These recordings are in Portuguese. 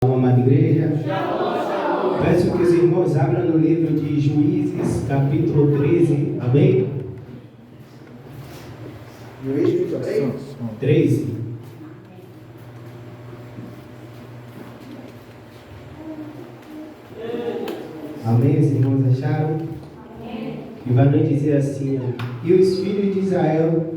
Amada igreja, peço que os irmãos abram no livro de Juízes, capítulo 13, amém? Juízes 13. Amém, os irmãos acharam? E vai nos dizer assim: e os filhos de Israel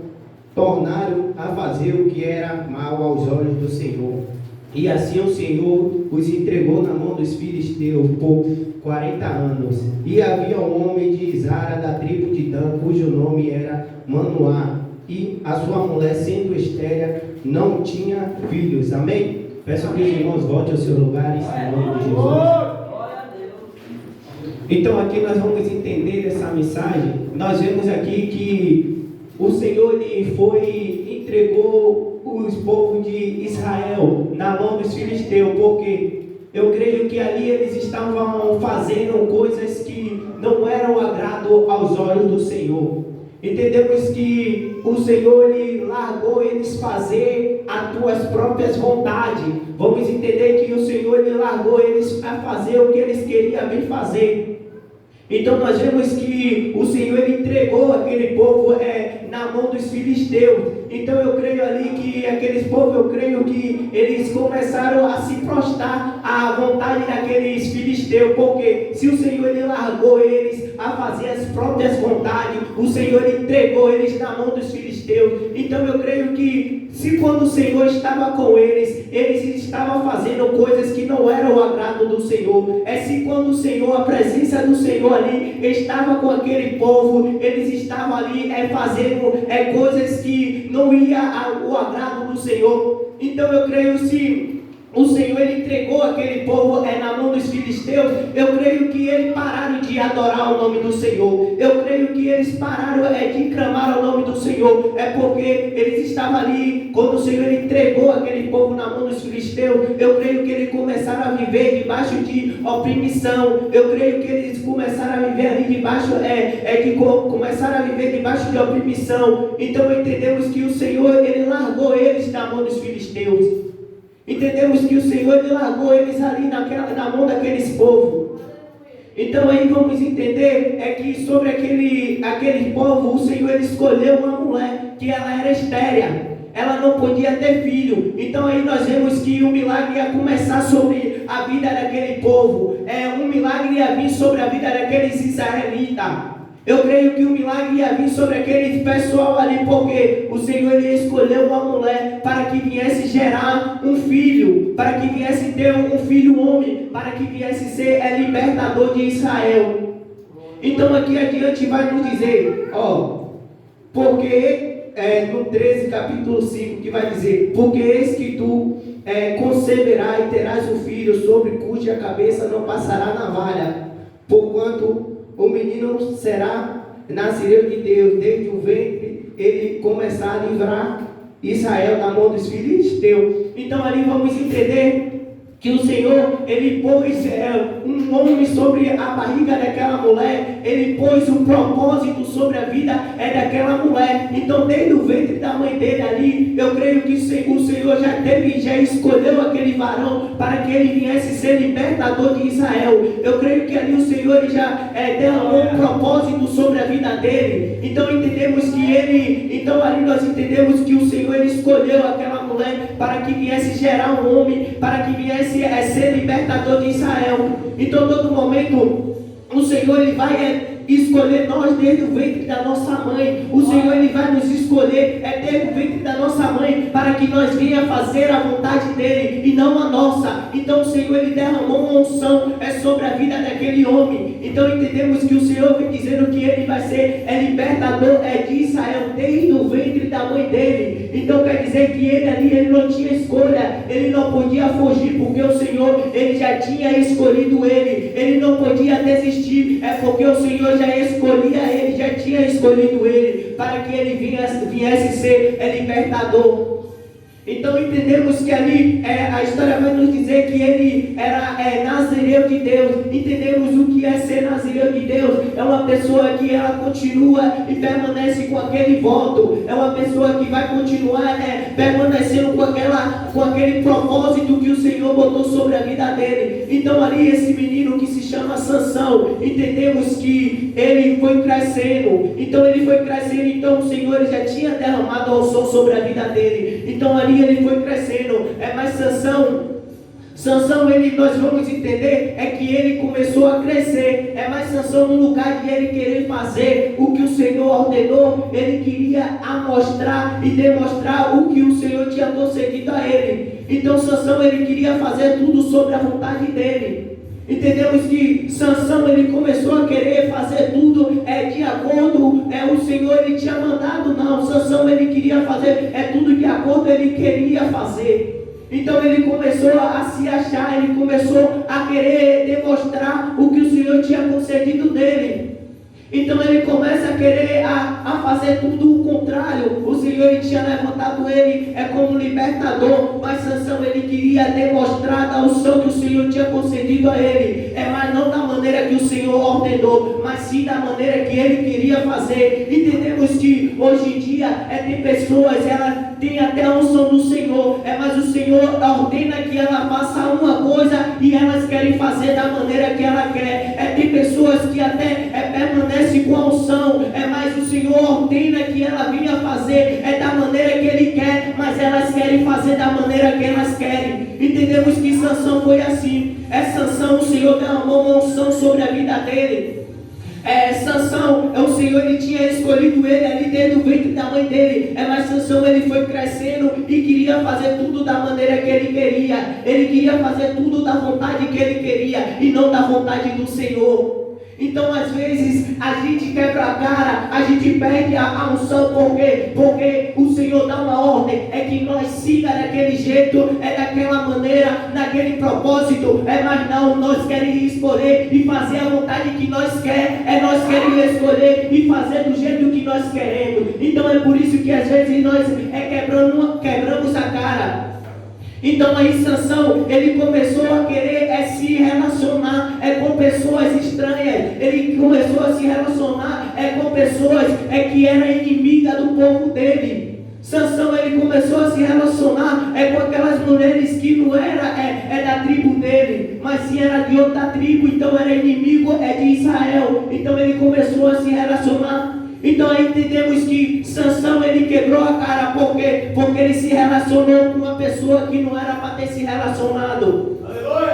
tornaram a fazer o que era mal aos olhos do Senhor. E assim o Senhor os entregou na mão dos filisteus por 40 anos. E havia um homem de Zara, da tribo de Dan, cujo nome era Manoá, e a sua mulher, sendo estéril, não tinha filhos. Amém? Peço que os irmãos voltem aos seus lugares, em nome de Jesus. Então aqui nós vamos entender essa mensagem. Nós vemos aqui que o Senhor entregou os povos de Israel na mão dos filisteus, porque eu creio que ali eles estavam fazendo coisas que não eram agrado aos olhos do Senhor. Entendemos que o Senhor ele largou eles fazer as tuas próprias vontades. Vamos entender que o Senhor ele largou eles a fazer o que eles queriam vir fazer. Então nós vemos que o Senhor ele entregou aquele povo na mão dos filisteus. Então eu creio ali que aqueles povos, eu creio que eles começaram a se prostrar à vontade daqueles filisteus, porque se o Senhor ele largou eles a fazer as próprias vontades, o Senhor ele entregou eles na mão dos filisteus. Então eu creio que se quando o Senhor estava com eles, eles estavam fazendo coisas que não eram o agrado do Senhor. Se quando o Senhor, a presença do Senhor ali estava com aquele povo, eles estavam ali fazendo coisas que não ia o agrado do Senhor. Então eu creio se o Senhor ele entregou aquele povo na mão dos filisteus, eu creio que eles pararam de adorar o nome do Senhor. Eu creio que eles pararam de clamar o nome do Senhor. Porque eles estavam ali, quando o Senhor ele entregou aquele povo na mão dos filisteus, eu creio que eles começaram a viver debaixo de opressão. Eu creio que eles começaram a viver ali debaixo, começaram a viver debaixo de opressão. Então entendemos que o Senhor ele largou eles na mão dos filisteus. Entendemos que o Senhor ele largou eles ali na mão daqueles povos. Então aí vamos entender que sobre aquele povo, o Senhor ele escolheu uma mulher que ela era estéril. Ela não podia ter filho. Então aí nós vemos que o milagre ia começar sobre a vida daquele povo. Um milagre ia vir sobre a vida daqueles israelitas. Eu creio que o milagre ia vir sobre aquele pessoal ali, porque o Senhor ele escolheu uma mulher para que viesse gerar um filho, para que viesse ter um filho homem, para que viesse ser libertador de Israel. Então aqui adiante vai nos dizer, porque no 13, capítulo 5, que vai dizer: porque eis que tu conceberás e terás um filho, sobre cuja cabeça não passará navalha, porquanto o menino será nascido de Deus, desde o ventre ele começar a livrar Israel da mão dos filisteus. Então ali vamos entender que o Senhor ele pôs um homem sobre a barriga daquela mulher. Ele pôs um propósito sobre a vida daquela mulher. Então desde o ventre da mãe dele ali, eu creio que o Senhor já escolheu aquele varão para que ele viesse ser libertador de Israel. Eu creio que ali o Senhor ele já derramou um propósito sobre a vida dele. Então entendemos que então ali nós entendemos que o Senhor ele escolheu aquela mulher para que viesse gerar um homem, para que viesse ser libertador de Israel. Então todo momento o Senhor ele vai escolher nós desde o ventre da nossa mãe. O Senhor ele vai nos escolher desde o ventre da nossa mãe, para que nós venha fazer a vontade dele e não a nossa. Então o Senhor ele derramou uma unção sobre a vida daquele homem. Então entendemos que o Senhor vem dizendo que ele vai ser libertador de Israel desde o ventre da mãe dele. Então quer dizer que ele ali ele não tinha escolha, ele não podia fugir, porque o Senhor ele já tinha escolhido ele não podia desistir, porque o Senhor já escolhia ele, já tinha escolhido ele para que ele viesse ser libertador. Então entendemos que ali a história vai nos dizer que ele era nazireu nazireu de Deus. Entendemos o que é ser nazireu de Deus. É uma pessoa que ela continua e permanece com aquele voto. É uma pessoa que vai continuar permanecendo com aquele propósito que o Senhor botou sobre a vida dele. Então ali esse menino que se chama Sansão, entendemos que ele foi crescendo. Então ele foi crescendo, então o Senhor já tinha derramado a unção sobre a vida dele. Então ali ele foi crescendo. Mas Sansão, nós vamos entender, é que ele começou a crescer. Mas Sansão, no lugar de ele querer fazer o que o Senhor ordenou, ele queria amostrar e demonstrar o que o Senhor tinha concedido a ele. Então Sansão, ele queria fazer tudo sobre a vontade dele. Entendemos que Sansão, ele começou a querer fazer tudo de acordo, o Senhor ele tinha mandado. Não, Sansão, ele queria fazer tudo de acordo, ele queria fazer. Então ele começou a se achar, ele começou a querer demonstrar o que o Senhor tinha concedido dele. Então ele começa a querer a fazer tudo o contrário. O Senhor ele tinha levantado ele como libertador, mas Sansão ele queria demonstrar da unção que o Senhor tinha concedido a ele. Mas não da maneira que o Senhor ordenou, mas sim da maneira que ele queria fazer. Entendemos que hoje em dia tem pessoas, ela tem até a unção do Senhor, mas o Senhor ordena que ela faça uma coisa e elas querem fazer da maneira que ela quer. Tem pessoas que até permanecem com a unção, mas o Senhor ordena que ela venha fazer da maneira que Ele quer, mas elas querem fazer da maneira que elas querem. Entendemos que Sansão foi assim. Sansão, o Senhor derramou uma unção sobre a vida dele. Sansão, o Senhor ele tinha escolhido ele ali desde o ventre da mãe dele. Mas Sansão ele foi crescendo e queria fazer tudo da maneira que ele queria. Ele queria fazer tudo da vontade que ele queria e não da vontade do Senhor. Então às vezes a gente quebra a cara, a gente perde a unção, porque o Senhor dá uma ordem, que nós siga daquele jeito, daquela maneira, naquele propósito, mas não, nós queremos escolher e fazer a vontade que nós nós queremos escolher e fazer do jeito que nós queremos. Então é por isso que às vezes nós quebramos a cara. Então aí Sansão, ele começou a querer se relacionar com pessoas estranhas. Ele começou a se relacionar com pessoas que eram inimigas do povo dele. Sansão, ele começou a se relacionar com aquelas mulheres que não era da tribo dele, mas sim era de outra tribo, então era inimigo de Israel. Então ele começou a se relacionar. Então aí entendemos que Sansão ele quebrou a cara porque ele se relacionou com uma pessoa que não era para ter se relacionado.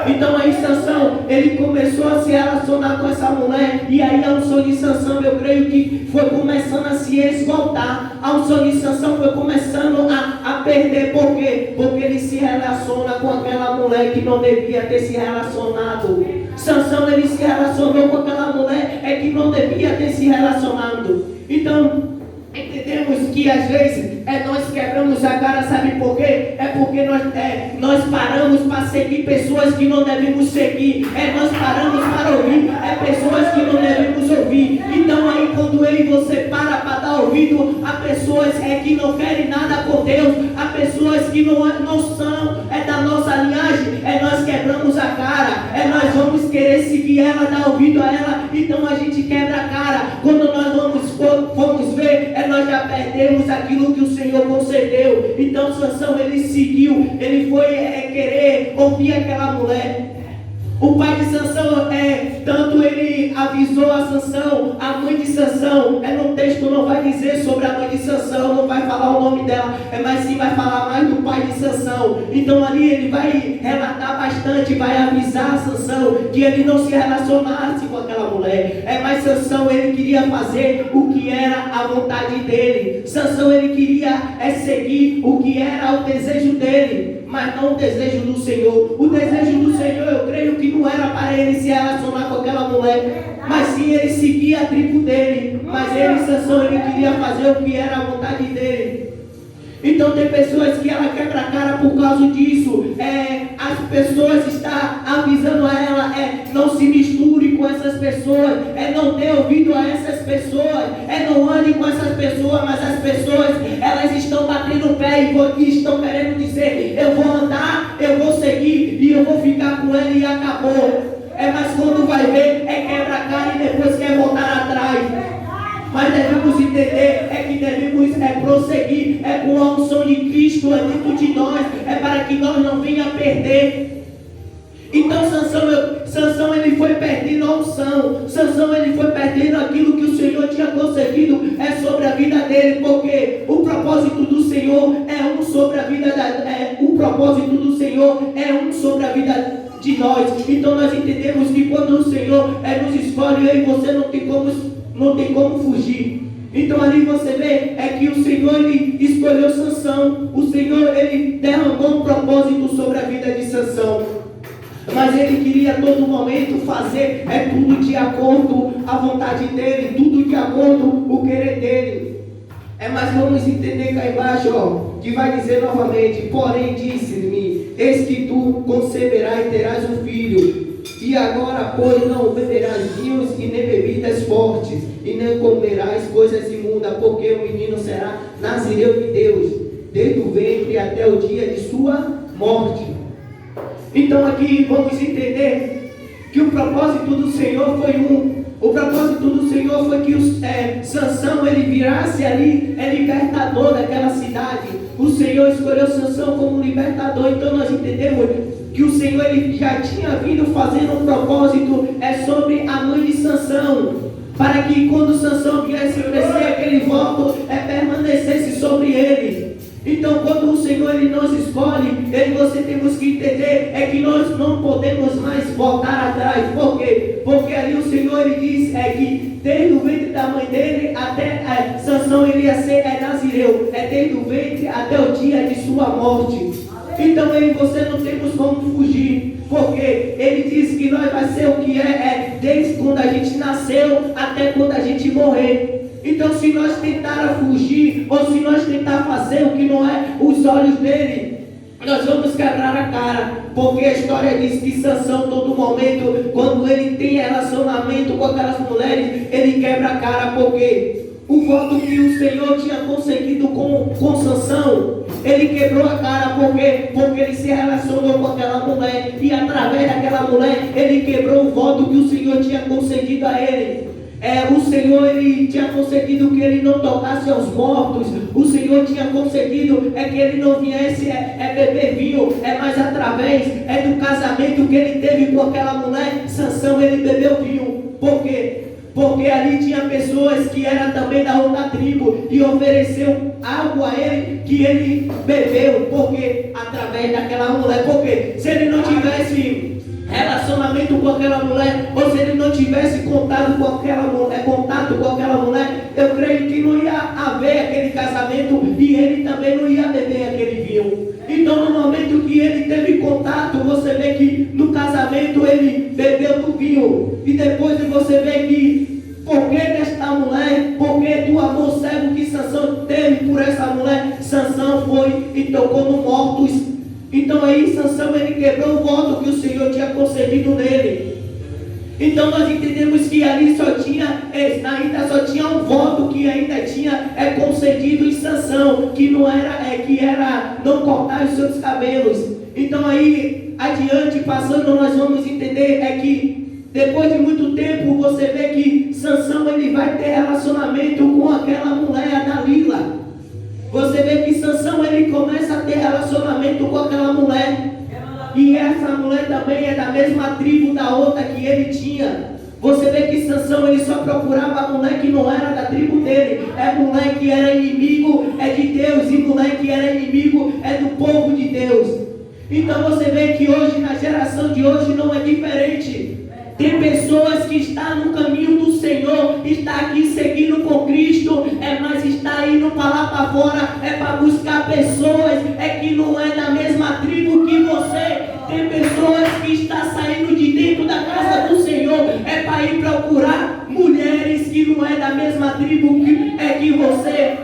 Então aí Sansão ele começou a se relacionar com essa mulher, e aí a unção de Sansão, eu creio que foi começando a se esgotar. A unção de Sansão foi começando a perder. Por quê? Porque ele se relaciona com aquela mulher que não devia ter se relacionado. Sansão ele se relacionou com aquela mulher que não devia ter se relacionado. Então, entendemos que às vezes nós quebramos a cara, sabe por quê? Porque nós paramos para seguir pessoas que não devemos seguir. Nós paramos para ouvir pessoas que não devemos ouvir. Então aí quando eu e você para dar ouvido a pessoas que não querem nada com Deus, a pessoas que não são da nossa linhagem, nós quebramos a cara. Nós vamos querer seguir ela, dar ouvido a ela. Então a gente quebra a cara. Quando nós vamos ver, nós já perdemos aquilo que o Senhor concedeu. Então Sansão ele seguiu, ele foi querer ouvir aquela mulher. O pai de Sansão, tanto ele avisou a Sansão, a mãe de Sansão, no texto não vai dizer sobre a mãe de Sansão, não vai falar o nome dela, mas sim vai falar mais do pai de Sansão. Então ali ele vai relatar bastante, vai avisar a Sansão que ele não se relacionasse com aquela mulher. Mas Sansão ele queria fazer o que era a vontade dele. Sansão ele queria seguir o que era o desejo dele, mas não o desejo do Senhor. O desejo do Senhor, eu creio que não era para ele se relacionar com aquela mulher, mas sim ele seguia a tribo dele. Mas ele, Sansão, ele queria fazer o que era a vontade dele. Então tem pessoas que ela quebra a cara por causa disso. As pessoas estão avisando a ela, não se misture com essas pessoas, não dê ouvido a essas pessoas, não ande com essas pessoas. Mas as pessoas, elas estão batendo o pé e estão querendo dizer, eu vou andar, eu vou seguir e eu vou ficar com ela e acabou. mas quando vai ver, quebra a cara e depois quer voltar atrás. Mas devemos entender, que devemos prosseguir, com a unção de Cristo dentro de nós, para que nós não venha a perder. Então Sansão ele foi perdendo a unção, Sansão ele foi perdendo aquilo que o Senhor tinha concedido sobre a vida dele, porque o propósito do Senhor é um sobre a vida o propósito do Senhor é um sobre a vida de nós. Então nós entendemos que quando o Senhor nos escolhe, eu e você não tem como fugir. Então ali você vê que o Senhor ele escolheu Sansão, o Senhor ele derramou um propósito sobre a vida de Sansão. Mas ele queria a todo momento fazer tudo de acordo à vontade dele, tudo de acordo com o querer dele. Mas vamos entender cá embaixo, que vai dizer novamente: porém disse-me, eis que tu conceberás e terás um filho. E agora, pois, não beberás vinhos e nem bebidas fortes, e nem comerás coisas imundas, porque o menino será nazireu de Deus, desde o ventre até o dia de sua morte. Então aqui vamos entender que o propósito do Senhor foi o propósito do Senhor foi que Sansão ele virasse ali libertador daquela cidade. O Senhor escolheu Sansão como libertador. Então nós entendemos que o Senhor ele já tinha vindo fazendo um propósito sobre a mãe de Sansão, para que quando Sansão viesse crescer, aquele voto permanecesse sobre ele. Então quando o Senhor ele nos escolhe, você temos que entender que nós não podemos mais voltar atrás. Por quê? Porque ali o Senhor ele diz que desde o ventre da mãe dele até Sansão ele ia ser nazireu, desde o ventre até o dia de sua morte. Então eu e você não temos como fugir, porque ele diz que nós vai ser o que desde quando a gente nasceu até quando a gente morrer. Então se nós tentar fugir, ou se nós tentar fazer o que não é os olhos dele, nós vamos quebrar a cara. Porque a história diz que Sansão, todo momento, quando ele tem relacionamento com aquelas mulheres, ele quebra a cara. Porque o voto que o Senhor tinha conseguido com Sansão, ele quebrou a cara. Porque ele se relacionou com aquela mulher, e através daquela mulher ele quebrou o voto que o Senhor tinha concedido a ele. O Senhor ele tinha concedido que ele não tocasse aos mortos. O Senhor tinha concedido que ele não viesse beber vinho. Mas através do casamento que ele teve com aquela mulher, Sansão ele bebeu vinho. Por quê? Porque ali tinha pessoas que eram também da outra tribo, e ofereceu algo a ele que ele bebeu. Porque através daquela mulher. Porque se ele não tivesse relacionamento com aquela mulher, ou se ele não tivesse contato com aquela mulher, eu creio que não ia haver aquele casamento, e ele também não ia beber aquele vinho. Então no momento que ele teve contato, você vê que no casamento ele bebeu do vinho. E depois você vê que porque desta mulher, porque do amor cego que Sansão teve por essa mulher, Sansão foi e tocou no mortos. Então aí Sansão ele quebrou o voto que o Senhor tinha concedido nele. Então nós entendemos que ali ainda só tinha um voto que ainda tinha concedido em Sansão, que era não cortar os seus cabelos. Então aí adiante passando, nós vamos entender que depois de muito tempo você vê que Sansão ele vai ter relacionamento com aquela mulher, a Dalila. Você vê que Sansão ele começa a ter relacionamento com aquela mulher. E essa mulher também é da mesma tribo da outra que ele tinha. Você vê que Sansão ele só procurava a mulher que não era da tribo dele. Mulher que era inimigo de Deus, e mulher que era inimigo do povo de Deus. Então você vê que hoje, na geração de hoje, não é diferente. Tem pessoas que estão no caminho do Senhor, está aqui seguindo com Cristo, mas está indo para lá para fora, para buscar pessoas que não é da mesma tribo que você. Tem pessoas que estão saindo de dentro da casa do Senhor, para ir procurar mulheres que não é da mesma tribo que você.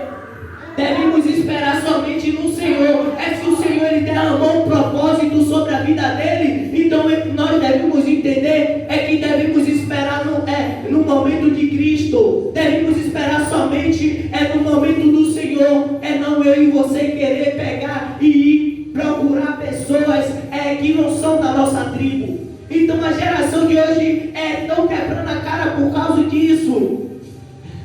Devemos esperar somente no Senhor. Se o Senhor ele derramou um propósito sobre a vida dele, então nós devemos entender que devemos esperar no momento de Cristo. Devemos esperar somente no momento do Senhor. Não eu e você querer pegar e ir procurar pessoas que não são da nossa tribo. Então a geração de hoje estão quebrando a cara por causa disso.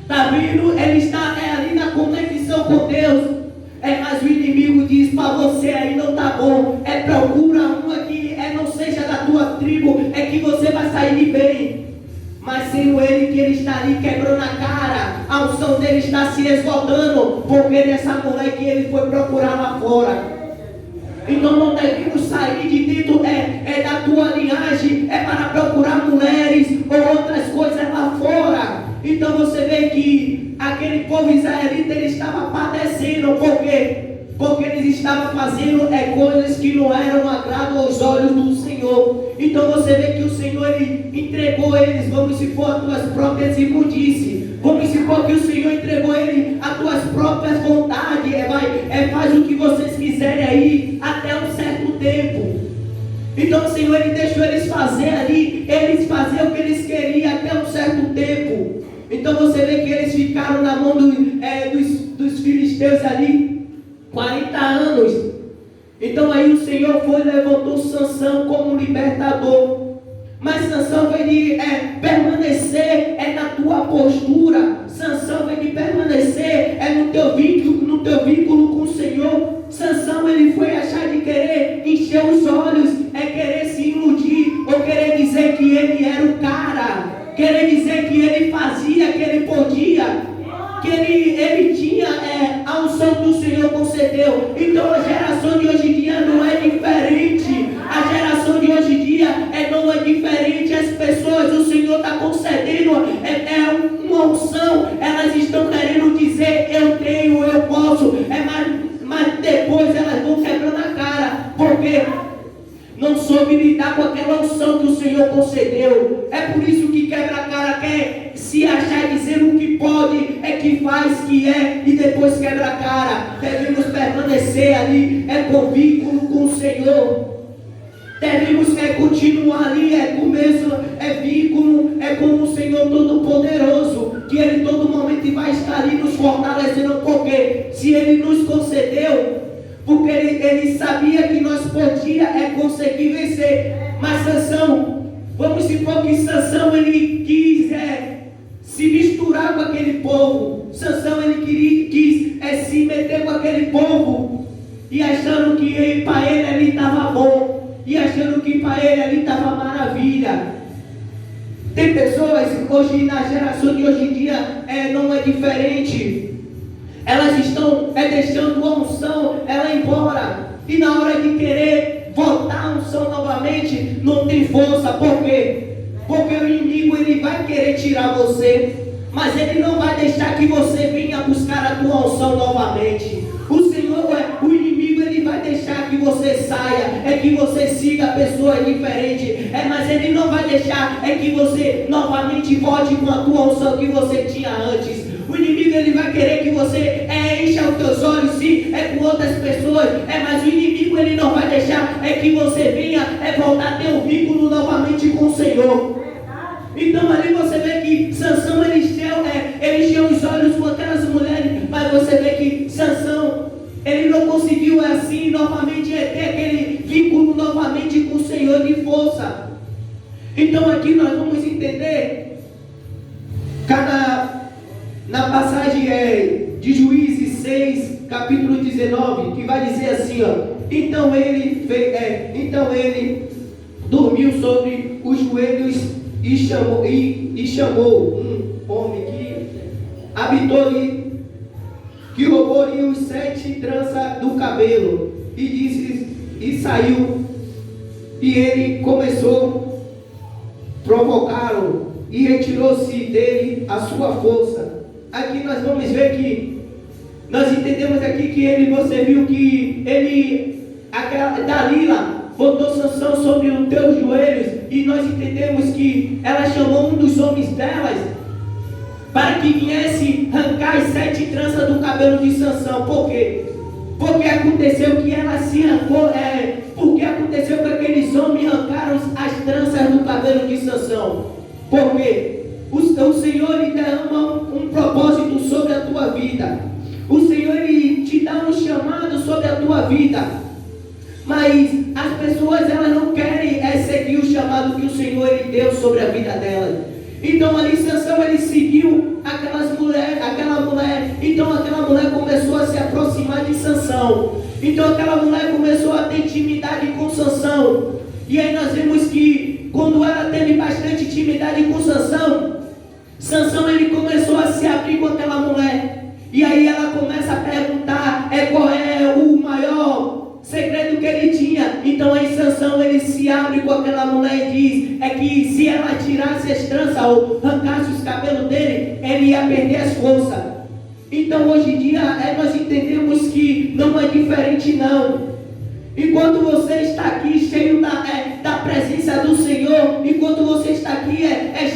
Está vendo? Ele está ali na conexão com Deus. Mas o inimigo diz para você aí não tá bom. Procura uma que não seja da tua tribo. Que você vai sair de bem. Mas sendo ele que ele está ali quebrando a cara, a unção dele está se esgotando, porque dessa mulher que ele foi procurar lá fora. Então não devemos sair de dentro da tua linhagem, para procurar mulheres ou outras coisas lá fora. Então você vê que aquele povo israelita ele estava padecendo, porque eles estavam fazendo coisas que não eram agrado aos olhos do Senhor. Então você vê que o Senhor ele entregou eles, vamos supor, as tuas próprias imundícies. Vamos supor que o Senhor entregou ele as tuas próprias vontades. Faz o que vocês quiserem aí até um certo tempo. Então o Senhor ele deixou eles fazer ali, eles faziam o que eles queriam até um certo tempo. Então você vê que eles ficaram na mão dos filisteus ali 40 anos. Então aí o Senhor foi e levantou Sansão como libertador. Mas Sansão vem de permanecer na tua postura. Sansão vem de permanecer no teu vínculo com o Senhor. Sansão ele foi achar de querer encher os olhos, querer se iludir, ou querer dizer que ele era o cara, querer dizer que ele fazia, que ele podia, que ele tinha a unção que o Senhor concedeu. Então a geração de hoje em dia não é diferente. A geração de hoje em dia não é diferente. As pessoas, o Senhor está concedendo uma unção. Elas estão querendo dizer eu tenho, eu posso, mas depois elas vão quebrando a cara, porque não soube lidar com aquela unção que o Senhor concedeu. É por isso que quebra a cara, quer se achar dizendo o que pode, que faz, que e depois quebra a cara. Devemos permanecer ali, com vínculo com o Senhor. Devemos continuar ali, com o mesmo vínculo, com o Senhor Todo-Poderoso, que Ele todo momento vai estar ali nos fortalecendo, porque se Ele nos concedeu, porque ele sabia que nós podíamos conseguir vencer. Mas Sansão, vamos supor que Sansão ele quis se misturar com aquele povo. Sansão ele quis se meter com aquele povo, e achando que para ele ali estava bom, e achando que para ele ali estava maravilha. Tem pessoas hoje, na geração de hoje em dia, não é diferente. Elas estão deixando a unção ela embora, e na hora de querer voltar a unção novamente, não tem força. Por quê? Porque o inimigo ele vai querer tirar você, mas ele não vai deixar que você venha buscar a tua unção novamente. O Senhor, o inimigo ele vai deixar que você saia, que você siga pessoas diferentes, mas ele não vai deixar que você novamente volte com a tua unção que você tinha antes. O inimigo ele vai querer que você encha os teus olhos sim, com outras pessoas, mas o inimigo ele não vai deixar que você venha voltar a ter um vínculo novamente com o Senhor. Então ali você vê que Sansão ele encheu os olhos com aquelas mulheres, mas você vê que Sansão ele não conseguiu assim novamente ter aquele vínculo novamente com o Senhor de força. Então aqui nós vamos entender na passagem de Juízes 6, capítulo 19, que vai dizer assim, então ele dormiu sobre os joelhos e chamou um homem que habitou-lhe, que roubou-lhe os 7 tranças do cabelo, e disse, e saiu, e ele começou a provocá-lo, e retirou-se dele a sua força. Aqui nós vamos ver que nós entendemos aqui que você viu que Dalila botou Sansão sobre os teus joelhos, e nós entendemos que ela chamou um dos homens delas para que viesse arrancar as 7 tranças do cabelo de Sansão. Por quê? Porque aconteceu que ela se arrancou, porque aconteceu que aqueles homens arrancaram as tranças do cabelo de Sansão. Por quê? O Senhor lhe derrama um propósito sobre a tua vida. O Senhor ele te dá um chamado sobre a tua vida. Mas as pessoas elas não querem seguir o chamado que o Senhor ele deu sobre a vida dela. Então ali Sansão ele seguiu aquela mulher. Então aquela mulher começou a se aproximar de Sansão. Então aquela mulher começou a ter intimidade com Sansão. E aí nós vemos que quando ela teve bastante intimidade com Sansão ele começou a se abrir com aquela mulher. E aí ela começa a perguntar qual é o maior segredo que ele tinha. Então aí Sansão ele se abre com aquela mulher e diz que se ela tirasse as tranças ou arrancasse os cabelos dele, ele ia perder as forças. Então hoje em dia nós entendemos que não é diferente não. Enquanto você está aqui cheio da presença do Senhor, enquanto você está aqui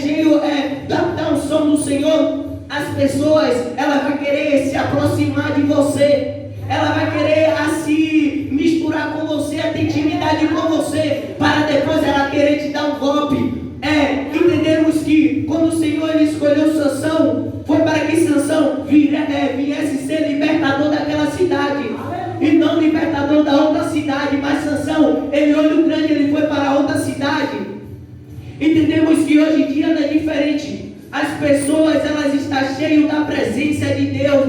cheio da unção do Senhor, as pessoas, ela vai querer se aproximar de você, ela vai querer se misturar com você, ter intimidade com você, para depois ela querer te dar um golpe. Entendemos que quando o Senhor ele escolheu Sansão, foi para que Sansão viesse ser libertador daquela cidade, e não libertador da outra cidade. Mas Sansão, ele olho grande, ele foi para outra cidade. Entendemos que hoje em dia não é diferente. As pessoas, elas estão cheias da presença de Deus.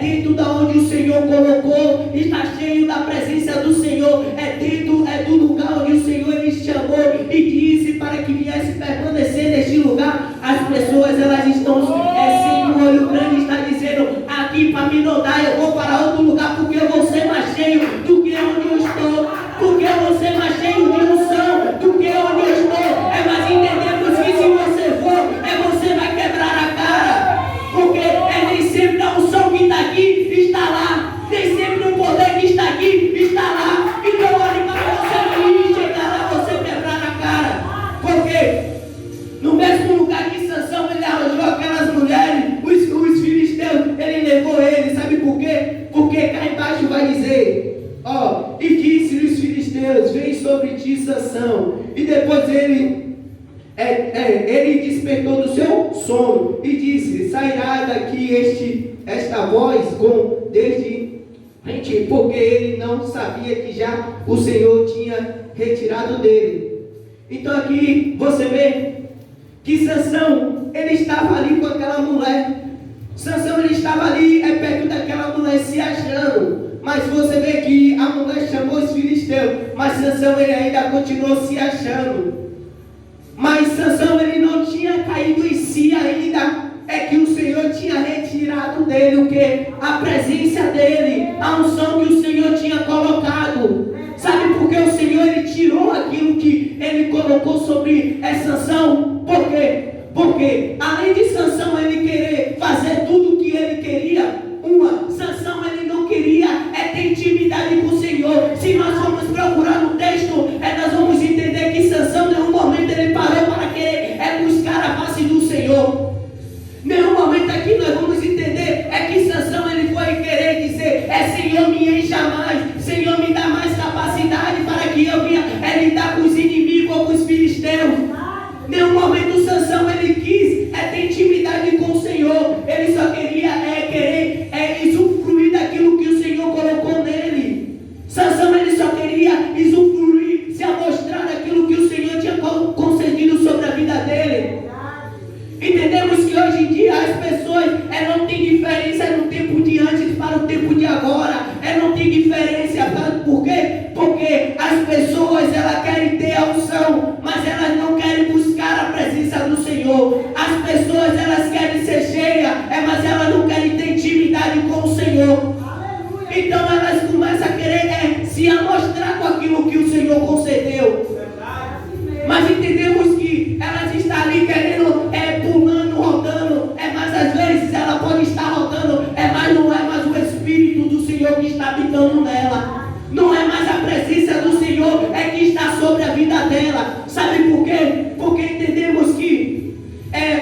Dentro da onde o Senhor colocou, está cheio da presença do Senhor. Dentro do lugar onde o Senhor ele chamou e disse para que viesse permanecer neste lugar. As pessoas, elas estão sem um olho grande, está dizendo: aqui para mim não dá, eu vou para outro lugar, porque eu vou ser mais cheio do que onde eu estou, porque eu vou ser mais cheio de unção do que onde eu estou. Mas entendemos que se você for, você vai quebrar a cara, porque nem sempre a unção que está aqui está lá, nem sempre o poder que está aqui está lá. Então olhe para você e chegar lá, você quebrar a cara, porque no mesmo lugar que Sansão ele arranjou aquelas mulheres, os filisteus, ele levou ele, sabe por quê? Porque cá embaixo vai dizer, e disse-lhe os filisteus: vem sobre ti Sansão. E depois ele despertou do seu sono e disse: sairá daqui esta voz porque ele não sabia que já o Senhor tinha retirado dele. Então aqui você vê que Sansão, ele estava ali com aquela mulher. Sansão, ele estava ali perto daquela mulher se achando. Mas você vê que a mulher chamou os filisteus, mas Sansão ele ainda continuou se achando. Mas Sansão ele não tinha caído em si ainda. Que o Senhor tinha retirado dele o que? A presença dele, a unção que o Senhor tinha colocado. Sabe por que o Senhor ele tirou aquilo que ele colocou sobre Sansão? Por quê? Porque além de Sansão ele querer fazer tudo o que ele queria, Sansão ele não queria ter intimidade com o Senhor. Se nós formos procurar no texto, nós vamos entender que Sansão, em nenhum momento ele parou para querer buscar a face do Senhor. Nenhum momento aqui nós vamos entender que Sansão ele foi querer dizer: Senhor, me encha mais, Senhor, me dá mais capacidade para que eu venha lidar com os inimigos ou com os filisteus. Nenhum momento Sansão ele quis ter intimidade com o Senhor. Ele só queria querer usufruir daquilo que o Senhor colocou nele. Sansão ele só queria usufruir, se amostrar daquilo que o Senhor tinha concedido sobre a vida dele. Entendemos que hoje em dia as pessoas não tem diferença no tempo de antes para o tempo de agora. Não tem diferença. Por quê? Porque as pessoas elas querem ter a unção, mas elas não querem buscar a presença do Senhor. As pessoas elas querem ser cheias, mas elas não querem ter intimidade com o Senhor. Então elas começam a querer se amostrar com aquilo que o Senhor concedeu. Mas entendemos que elas estão ali querendo, pulando, rodando, mas às vezes ela pode estar rodando, mas não é mais o Espírito do Senhor que está habitando nela. Não é mais a presença do Senhor que está sobre a vida dela. Sabe por quê? Porque entendemos que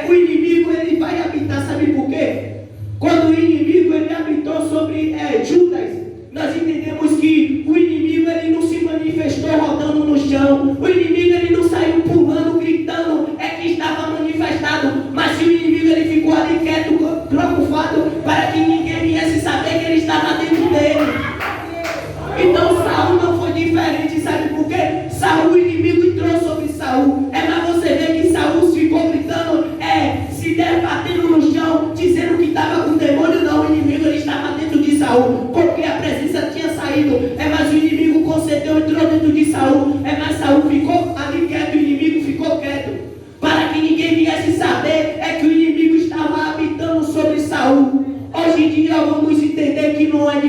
o inimigo ele vai habitar. Sabe por quê? Quando o inimigo ele habitou sobre Judas, nós entendemos que o inimigo ele não se manifestou rodando no chão. O inimigo ele não saiu pulando, gritando, que estava manifestado. Mas se o inimigo ele ficou ali quieto, preocupado, para que ninguém viesse saber que ele estava dentro dele. Então Saul não foi diferente. Sabe por quê? Saul, o inimigo entrou sobre Saul.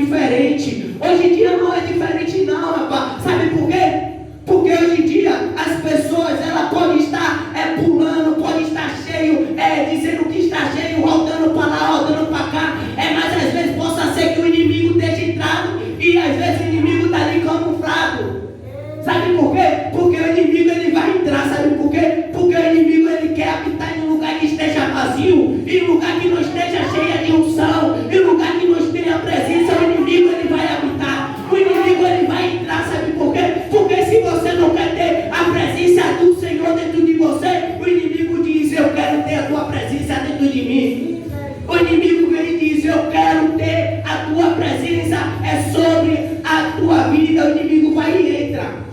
diferente. Hoje em dia não é diferente não, rapaz. Sabe por quê? Porque hoje em dia as pessoas, elas podem estar pulando, podem estar cheio, dizendo que está cheio, rodando para lá, rodando para cá. Mas às vezes possa ser que o inimigo esteja entrado e às vezes o inimigo está ali camuflado. Sabe por quê? Porque o inimigo ele vai entrar, sabe por quê? Porque o inimigo ele quer habitar em um lugar que esteja vazio, em um lugar que não esteja cheia de unção, em um lugar que não esteja presença, o inimigo ele vai habitar, o inimigo ele vai entrar, sabe por quê? Porque se você não quer ter a presença do Senhor dentro de você, o inimigo diz, eu quero ter a tua presença dentro de mim. O inimigo vem e diz, eu quero ter a tua presença, sobre a tua vida, o inimigo vai e entra.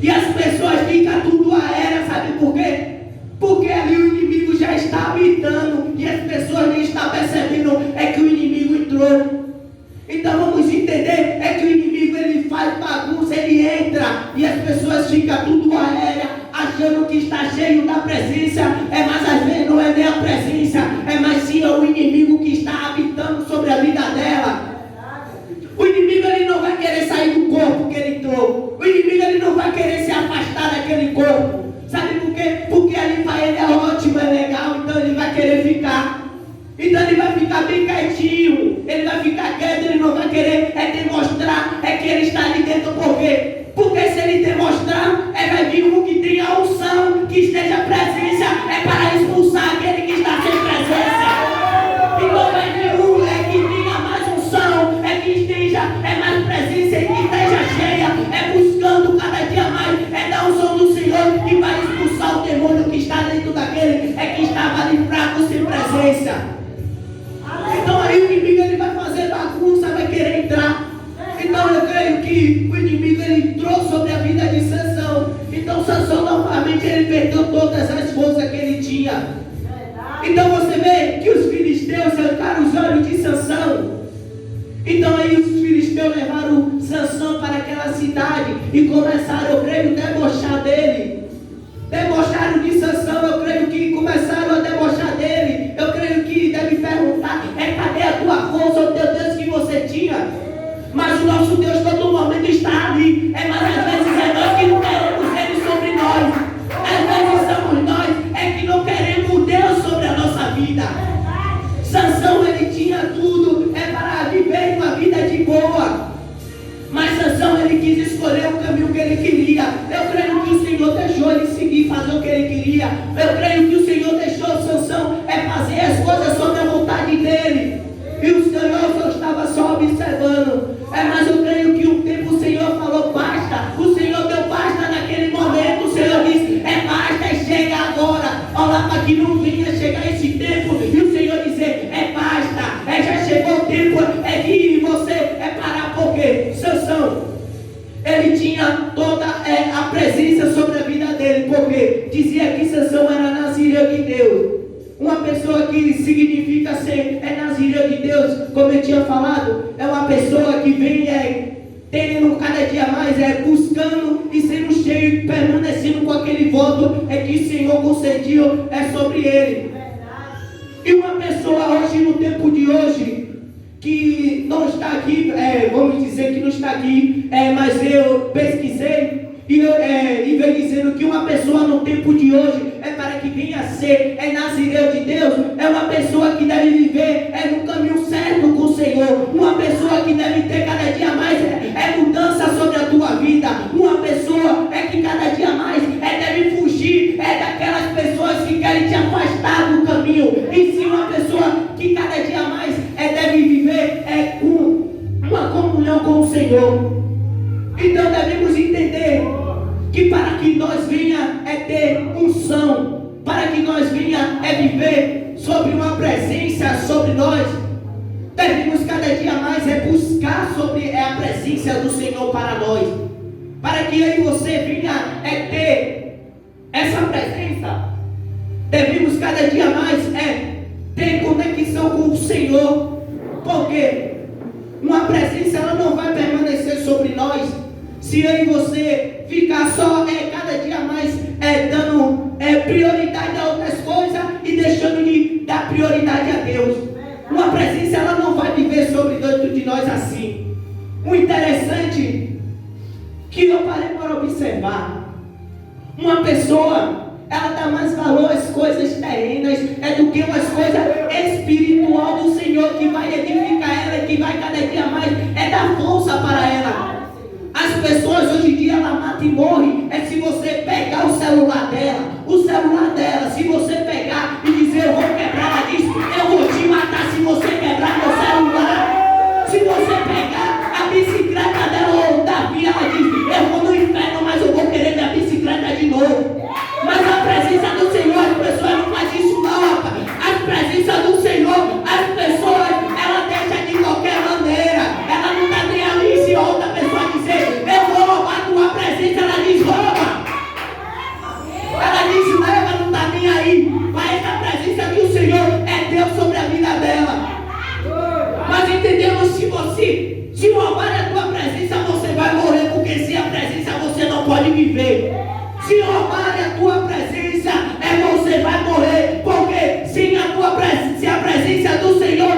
E as pessoas ficam tudo aérea, sabe por quê? Porque ali o inimigo já está habitando e as pessoas nem estão percebendo que o inimigo entrou. Então vamos entender, que o inimigo ele faz bagunça, ele entra e as pessoas ficam tudo aérea, achando que está cheio da presença, mas às vezes não é nem a presença, mas sim o inimigo que está habitando sobre a vida dela. O inimigo ele não vai querer sair do corpo que ele entrou. O inimigo ele não vai querer se afastar daquele corpo. Sabe por quê? Porque ali para ele é ótimo, é legal, então ele vai querer ficar. Então ele vai ficar bem quietinho. Ele vai ficar quieto, ele não vai querer demonstrar que ele está ali dentro. Por quê? Porque se ele demonstrar, vai vir um que tenha a unção, que esteja presença, para expulsar aquele que está sem presença. Então vai vir um que tenha mais unção, que esteja mais presença e que esteja cheia, buscando cada dia mais, da unção do Senhor, que vai expulsar o demônio que está dentro daquele, que estava ali fraco, sem presença. Então aí o inimigo ele vai fazer bagunça, vai querer entrar. Então eu creio que o inimigo ele entrou sobre a vida de Sansão. Então Sansão novamente ele perdeu todas as forças que ele tinha. Então você vê que os filisteus arrancaram os olhos de Sansão. Então aí os filisteus levaram Sansão para aquela cidade e começaram, eu creio, a debochar dele. Debocharam de Sansão, eu creio que começaram a debochar dele. Eu creio que deve perguntar, cadê a tua força, o teu Deus que você tinha? Mas o nosso Deus todo momento está ali. Mas às vezes é nós que não queremos Ele sobre nós. Às vezes somos nós que não queremos Deus sobre a nossa vida. Sansão ele tinha tudo para viver uma vida de boa. Mas Sansão ele quis escolher o caminho que ele queria. Eu creio que o Senhor deixou ele seguir, fazer o que ele queria. Eu creio que o Senhor deixou Sansão fazer as coisas sob a vontade dele. E o Senhor só estava só observando. Mas eu creio que um tempo o Senhor falou basta. O Senhor deu basta naquele momento. O Senhor disse basta e chega agora. Olha para que não venha chegar esse tempo e o Senhor dizer basta. Já chegou o tempo de você parar. Porque Sansão ele tinha toda a presença sobre a vida dele. Porque dizia que Sansão era nazireu de Deus. Uma pessoa que significa ser nazireu de Deus, como eu tinha falado, é uma pessoa que vem tendo cada dia mais, buscando e sendo cheio, permanecendo com aquele voto que o Senhor concedeu sobre ele. E uma pessoa hoje, no tempo de hoje, que não está aqui, vamos dizer que não está aqui, mas eu pesquisei, e vem dizendo que uma pessoa no tempo de hoje para que venha a ser nazireu de Deus, uma pessoa que deve viver no caminho certo com o Senhor, uma pessoa que deve ter cada dia mais mudança sobre a tua vida, uma pessoa que cada dia mais deve fugir daquelas pessoas que querem te afastar do caminho, e sim uma pessoa que cada dia mais deve viver com uma comunhão com o Senhor. Então devemos entender que para que nós venha ter unção, para que nós venha viver sobre uma presença sobre nós, devemos cada dia mais buscar sobre a presença do Senhor para nós, para que eu e você venha ter essa presença. Devemos cada dia mais ter conexão com o Senhor, porque uma presença ela não vai permanecer sobre nós se eu e você ficar só cada dia mais dando prioridade a outras coisas e deixando de dar prioridade a Deus. Uma presença ela não vai viver sobre dentro de nós assim. pessoa, ela dá mais valor às coisas terrenas do que às coisas espiritual do Senhor, que vai edificar ela, que vai cada dia mais dar força para ela. As pessoas hoje em dia, ela mata e morre, se você pegar o celular dela, se você pegar e dizer, eu vou quebrar, ela diz, eu vou te matar se você quebrar meu celular. Se você pegar a bicicleta dela ou Davi, ela diz, eu vou no inferno, mas eu vou querer minha bicicleta de novo. Mas a presença do Senhor, as pessoas não fazem isso não, rapaz. A presença do Senhor, as pessoas, ela deixa de qualquer maneira. Ela não está nem ali se outra pessoa dizer, eu vou roubar a tua presença, ela diz, rouba. Ela diz, leva, não está nem aí. Mas a presença do Senhor é Deus sobre a vida dela. Mas entendemos, se roubar a tua presença, você vai morrer, porque sem a presença você não pode viver. Se roubar a tua presença, você vai morrer, porque sem a tua presença, se a presença do Senhor,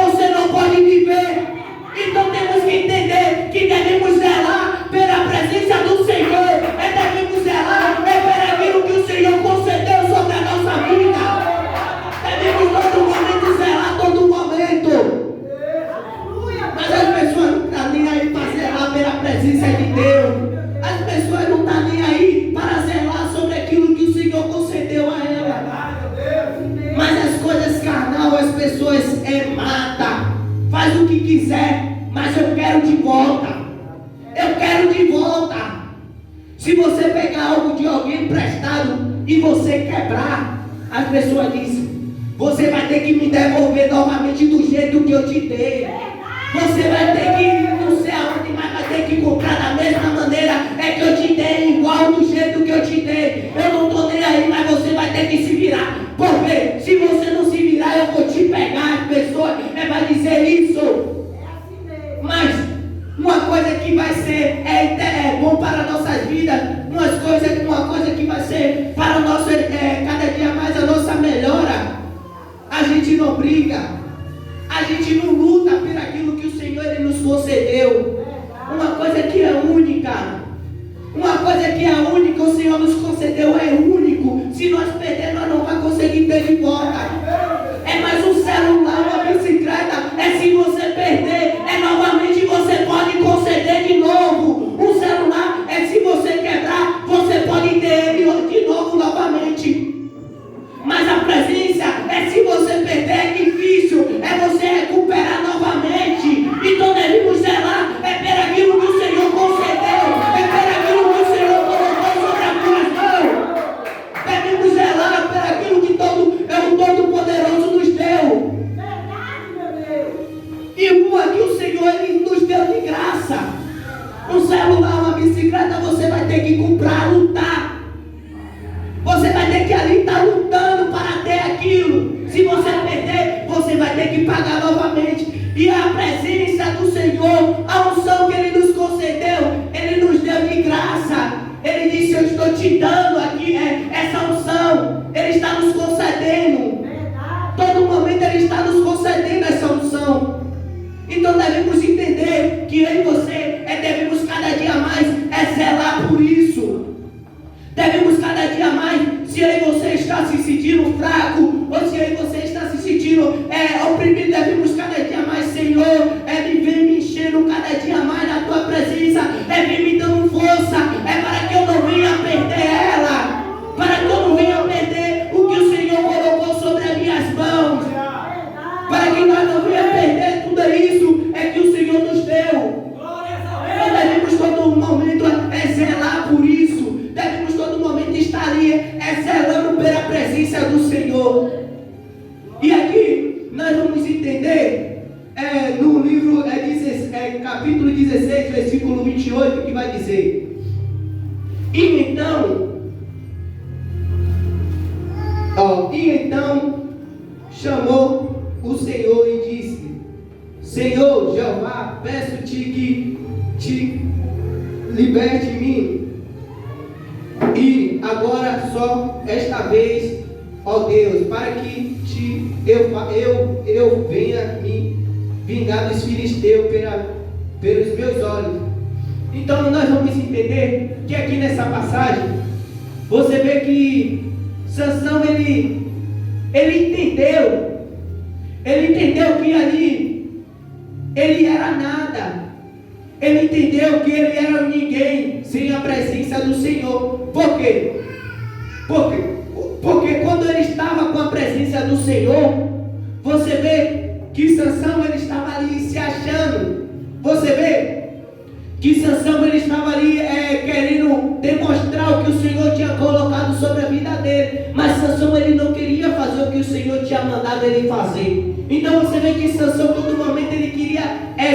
você não pode viver. Então temos que entender que devemos zelar pela presença do Senhor, devemos zelar por aquilo que o Senhor concedeu sobre a nossa vida. Devemos todo momento zelar, todo momento. Mas as pessoas não estão nem aí para zelar pela presença de Deus. As pessoas não estão nem aí para zelar sobre aquilo que o Senhor concedeu a ela. Mas as coisas carnal, as pessoas matam, faz o que quiser, mas eu quero de volta. Eu quero de volta. Se você pegar algo de alguém emprestado e você quebrar, as pessoas dizem, você vai ter que me devolver novamente do jeito que eu te dei. Você vai ter que ir não sei aonde, mas vai ter que comprar da mesma maneira que eu te dei, igual do jeito que eu te dei. Eu não estou nem aí, mas você vai ter que se virar. Porque se você não se virar, eu vou te pegar. As pessoas vai dizer isso. Mas uma coisa que vai ser bom para nossas vidas, uma coisa que vai ser para o nosso, cada dia mais a nossa melhora. A gente não briga. A gente não luta por aquilo que o Senhor ele nos concedeu. Uma coisa que é única. Uma coisa que é única, o Senhor nos concedeu, é único. Se nós perder, nós não vamos conseguir ter de volta. É mais um celular, uma bicicleta. Se você perder, novamente você pode conceder de novo. Um celular, se você quebrar, você pode ter ele de novo novamente. Mas a presença se você perder, é difícil, você recuperar novamente. Então devemos zelar, por aquilo que o Senhor concedeu, por aquilo que o Senhor colocou sobre as tuas mãos. Devemos zelar por aquilo que o Todo-Poderoso nos deu. E uma que o Senhor ele nos deu de graça. Um celular, uma bicicleta, você vai ter que comprar, lutar. Você vai ter que ali estar lutando para ter aquilo. Se você perder, você vai ter que pagar novamente. E a presença do Senhor, a unção que Ele nos concedeu, Ele nos deu de graça. Ele disse, eu estou te dando aqui essa unção. Ele está nos concedendo. Todo momento Ele está nos concedendo essa unção. Então devemos entender que eu e você devemos cada dia mais zelar por isso. Devemos cada dia mais, se aí você está se sentindo fraco, ou se aí você está se sentindo oprimido, devemos cada dia mais, Senhor, me vem me enchendo cada dia mais na tua presença, vem me dando força, para que eu não venha perder ela, para que eu não venha perder o que o Senhor colocou sobre as minhas mãos, para que nós não venha perder tudo isso que o Senhor nos deu. Nós devemos todo momento zelar por isso. Devemos todo momento estar ali zelando pela presença do Senhor. E aqui nós vamos entender no livro capítulo 16, versículo 28, que vai dizer: E então chamou o Senhor e disse: Senhor Jeová, peço-te que te liberte de mim. E agora só esta vez, ó Deus, para que eu venha me vingar dos filisteus pelos meus olhos. Então nós vamos entender que aqui nessa passagem, Você vê que Sansão, ele entendeu que ali ele era nada. Ele entendeu que ele era ninguém sem a presença do Senhor. Por quê? Porque quando ele estava com a presença do Senhor, você vê que Sansão, ele estava ali se achando. Você vê que Sansão, ele estava ali querendo demonstrar o que o Senhor tinha colocado sobre a vida dele. Mas Sansão, ele não queria fazer o que o Senhor tinha mandado ele fazer. Então você vê que Sansão, todo momento, ele queria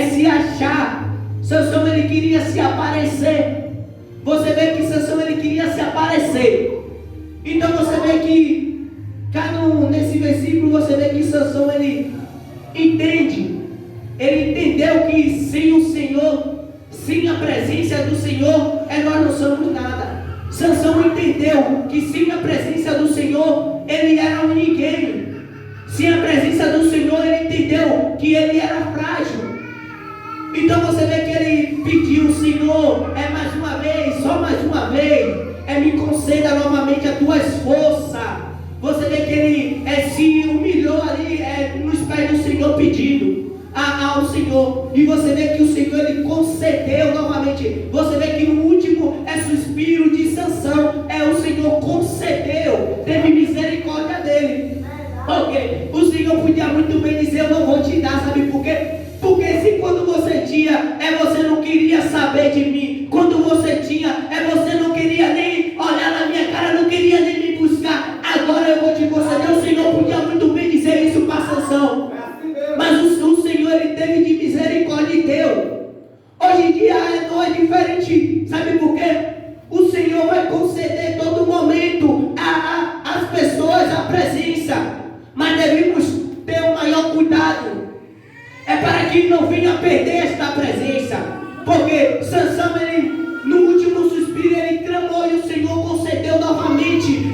se achar. Sansão, ele queria se aparecer. Você vê que Sansão, ele queria se aparecer. Então você vê que nesse versículo você vê que Sansão, ele entendeu que sem o Senhor, sem a presença do Senhor, nós não somos nada. Sansão entendeu que sem a presença do Senhor, ele era um ninguém. Sem a presença do Senhor, ele entendeu que ele era frágil. Então você vê que ele pediu: Senhor, mais uma vez, só mais uma vez, me conceda novamente as tuas forças. Você vê que ele se humilhou ali nos pés do Senhor, pedindo ao Senhor. E você vê que o Senhor, ele concedeu novamente. Você vê que no último suspiro de Sansão, o Senhor concedeu, teve misericórdia dele. Ok, o Senhor podia muito bem dizer: eu não vou te dar, sabe por quê? Porque se quando você tinha, você não queria saber de mim. Quando você tinha, você não queria nem olhar na minha cara, não queria nem me buscar. Agora eu vou te conceder. O Senhor podia muito bem dizer isso para Sansão. Mas o Senhor, ele teve de misericórdia e deu. Hoje em dia não é diferente. Sabe por quê? O Senhor vai conceder todo momento às pessoas a presença. Mas devemos ter o maior cuidado. Para que não venha a perder esta presença. Porque Sansão, ele, no último suspiro, ele clamou e o Senhor concedeu novamente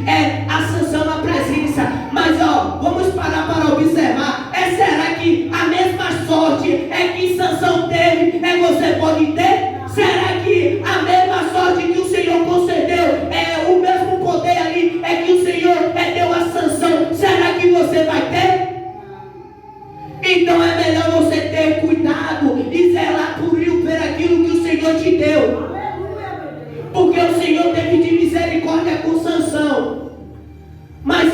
a Sansão a presença. Mas vamos parar para observar. Será que a mesma sorte que Sansão teve, você pode ter? Será que a mesma sorte que o Senhor concedeu, o mesmo poder ali, que o Senhor deu a Sansão, será que você vai ter? Então é melhor você ter cuidado e zelar por aquilo que o Senhor te deu. Porque o Senhor teve de misericórdia com Sansão. Mas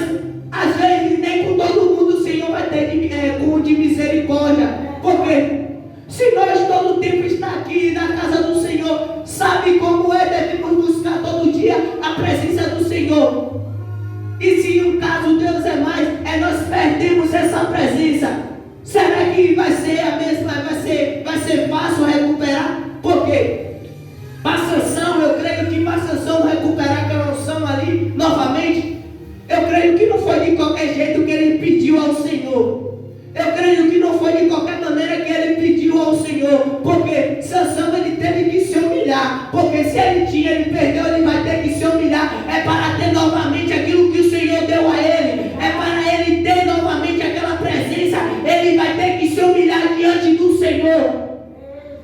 às vezes nem com todo mundo o Senhor vai ter de misericórdia. Porque se nós todo o tempo está aqui na casa do Senhor, sabe como devemos buscar todo dia a presença do Senhor. E se um caso Deus é mais, nós perdemos essa presença. Será que vai ser a mesma, vai ser fácil recuperar? Por quê? Para Sansão, eu creio que para Sansão recuperar aquela unção ali novamente, eu creio que não foi de qualquer jeito que ele pediu ao Senhor. Eu creio que não foi de qualquer maneira que ele pediu ao Senhor. Porque Sansão, ele teve que se humilhar. Porque se ele perdeu, ele vai ter que se humilhar. Para ter novamente aquilo que o Senhor deu a ele. Para ele ter novamente aquela presença. Ele vai ter que se humilhar diante do Senhor.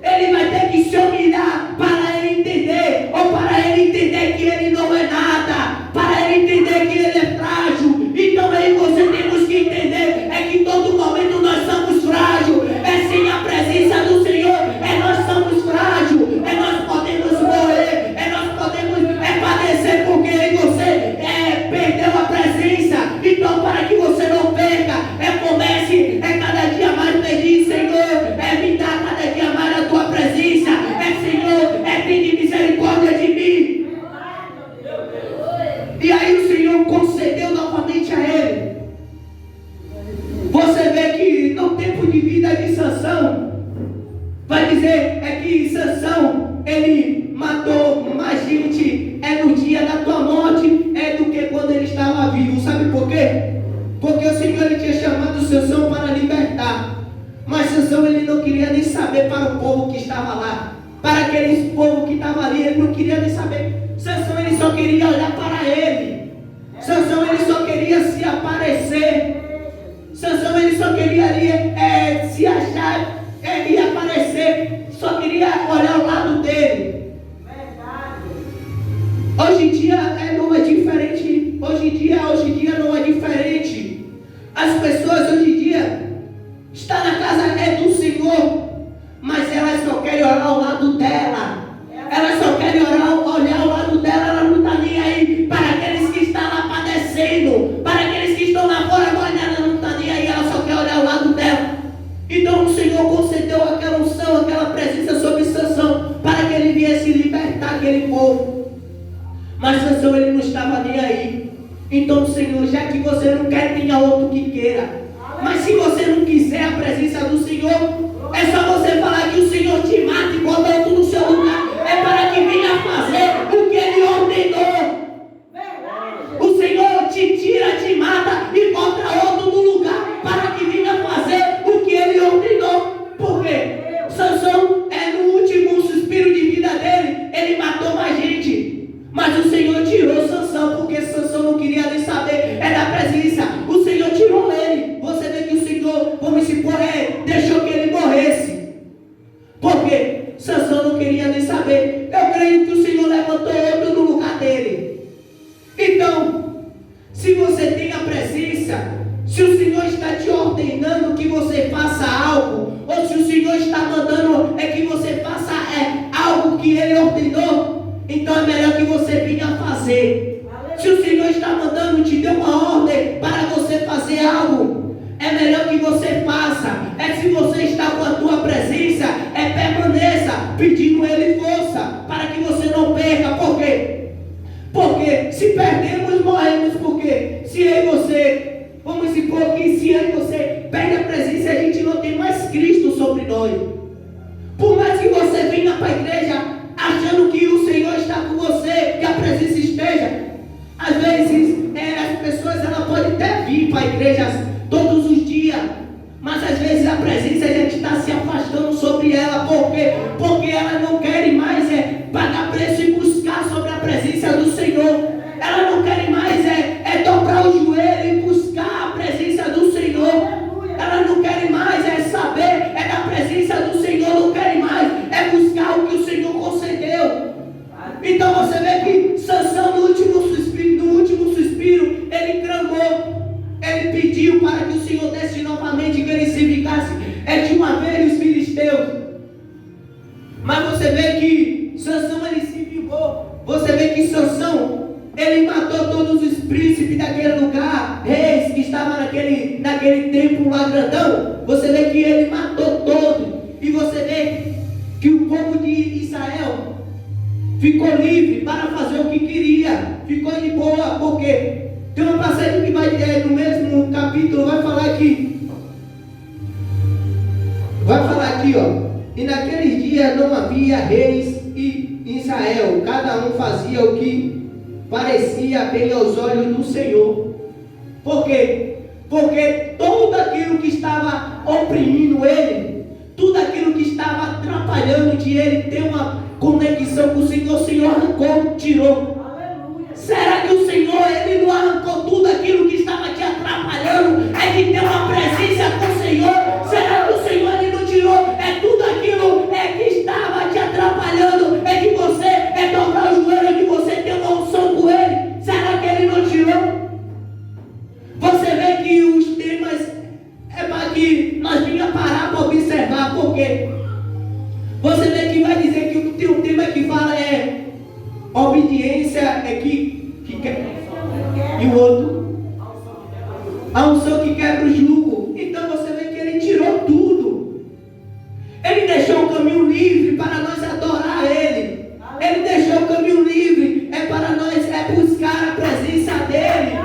Ele vai ter que se humilhar para ele entender. Ou para ele entender que ele não é nada. Para ele entender que ele é frágil. Então aí você temos que entender que todo momento nós somos frágeis. Sem a presença do Senhor, nós somos frágeis. Nós podemos morrer. Nós podemos padecer porque aí você perdeu a presença. Então para que você não perca, comece cada dia mais pedir: Senhor, me dá cada dia mais a tua presença. Senhor, tem de misericórdia de mim. E aí o Senhor concedeu novamente a ele. Você vê que no tempo de vida de Sansão, vai dizer que Sansão, ele matou mais gente no dia da tua morte do que quando ele estava vivo. Sabe por quê? Porque o Senhor, ele tinha chamado Sansão para libertar. Mas Sansão, ele não queria nem saber para o povo que estava lá. Para aquele povo que estava ali, ele não queria nem saber. Sansão, ele só queria olhar para ele. Sansão, ele só queria se aparecer. Sansão, ele só queria ali se achar e aparecer. Só queria olhar ao lado dele. Hoje em dia não é diferente. As pessoas hoje em dia estão na casa do Senhor, mas elas só querem orar ao lado dela. Elas só querem olhar ao lado dela. Ela não está nem aí para aqueles que estão lá padecendo, para aqueles que estão lá fora, mas ela não está nem aí. Ela só quer olhar ao lado dela. Então o Senhor concedeu aquela unção, aquela presença sobre Sansão, para que ele viesse libertar aquele povo. Mas Sansão, ele não estava nem aí. Então, Senhor, já que você não quer, tenha outro que queira. Mas se você não quiser a presença do Senhor, é só você falar que o Senhor te mata e bota outro no seu lugar. É para que venha fazer o que Ele ordenou. O Senhor te tira, te mata e bota outro no lugar, para que venha fazer o que Ele ordenou. Por quê? Sansão, no último suspiro de vida dele, ele matou mais gente. Mas o Senhor tirou Sansão, porque Sansão não queria nem saber da presença. O Senhor tirou ele. Você vê que o Senhor, vamos supor, deixou que ele morresse. Porque Sansão não queria nem saber. Eu creio que o Senhor levantou outro no lugar dele. Então, se você tem a presença, se o Senhor está te ordenando que você faça algo, ou se o Senhor está mandando que você faça algo que Ele ordenou, então é melhor que você venha fazer. Se o Senhor está mandando, te deu uma ordem para você fazer algo, é melhor que você faça. Se você está com a tua presença, permaneça pedindo Ele força, para que você não perca. Por quê? Porque se perdemos, morremos. Porque se eu e você, vamos supor que se eu e você perde a presença, a gente não tem mais Cristo sobre nós. Por mais que você venha para a igreja achando que o Senhor está com você, que a presença esteja, às vezes as pessoas elas podem até vir para a igreja todos os dias, mas às vezes a presença a gente está se afastando sobre ela. Por quê? Porque elas não querem mais pagar preço e buscar sobre a presença do Senhor. Elas não querem mais dobrar o joelho e buscar a presença do Senhor. Elas não querem mais saber da presença do Senhor. Não querem mais buscar o que o Senhor concedeu. Então você vê que Sansão no último suspiro, ele clamou. Ele pediu para que o Senhor desse novamente, que ele se vingasse de uma vez os filisteus. Mas você vê que Sansão ele se vingou. Você vê que Sansão ele matou todos os príncipes daquele lugar, reis que estavam naquele templo lá grandão. Você vê que ele matou todos. E você vê que o povo de Israel ficou livre para fazer o que queria. Ficou de boa, porque tem uma passagem que vai no mesmo capítulo, vai falar aqui, ó. E naqueles dias não havia reis em Israel, cada um fazia o que parecia bem aos olhos do Senhor. Por quê? Porque tudo aquilo que estava oprimindo ele, tudo aquilo que estava atrapalhando de ele ter uma conexão com o Senhor arrancou, tirou. Será que o Senhor, Ele não arrancou tudo aquilo que estava te atrapalhando? De ter uma presença com o Senhor? Será que o Senhor, Ele não tirou tudo aquilo que estava te atrapalhando? De você dobrar o joelho, de você ter uma unção com Ele? Será que Ele não tirou? Você vê que os temas para que nós venhamos parar para observar. Por quê? Você vê que vai dizer que tem um tema que fala obediência que quer, e o outro a unção que quebra o jugo. Então você vê que ele tirou tudo. Ele deixou o caminho livre para nós adorar Ele. Ele deixou o caminho livre para nós buscar a presença dEle,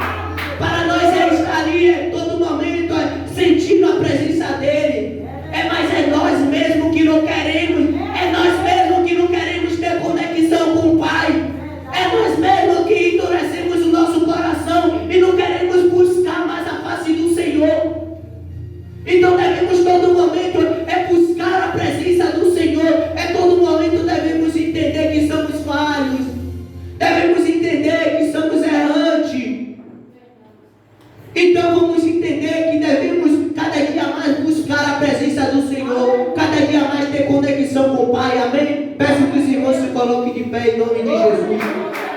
para nós estar ali todo momento sentindo a presença dEle. Mas nós mesmos que não queremos. Nós mesmos que não queremos ter conexão com o Pai. Nós mesmos que endurecemos o nosso coração e não queremos buscar mais a face do Senhor. Então devemos todo momento buscar a presença do Senhor. Todo momento devemos entender que somos falhos. Devemos entender que somos errantes. Então vamos entender que devemos cada dia mais buscar a presença do Senhor. Cada dia mais ter conexão com o Pai. Amém? Peço que os irmãos se coloquem de pé em nome de Jesus.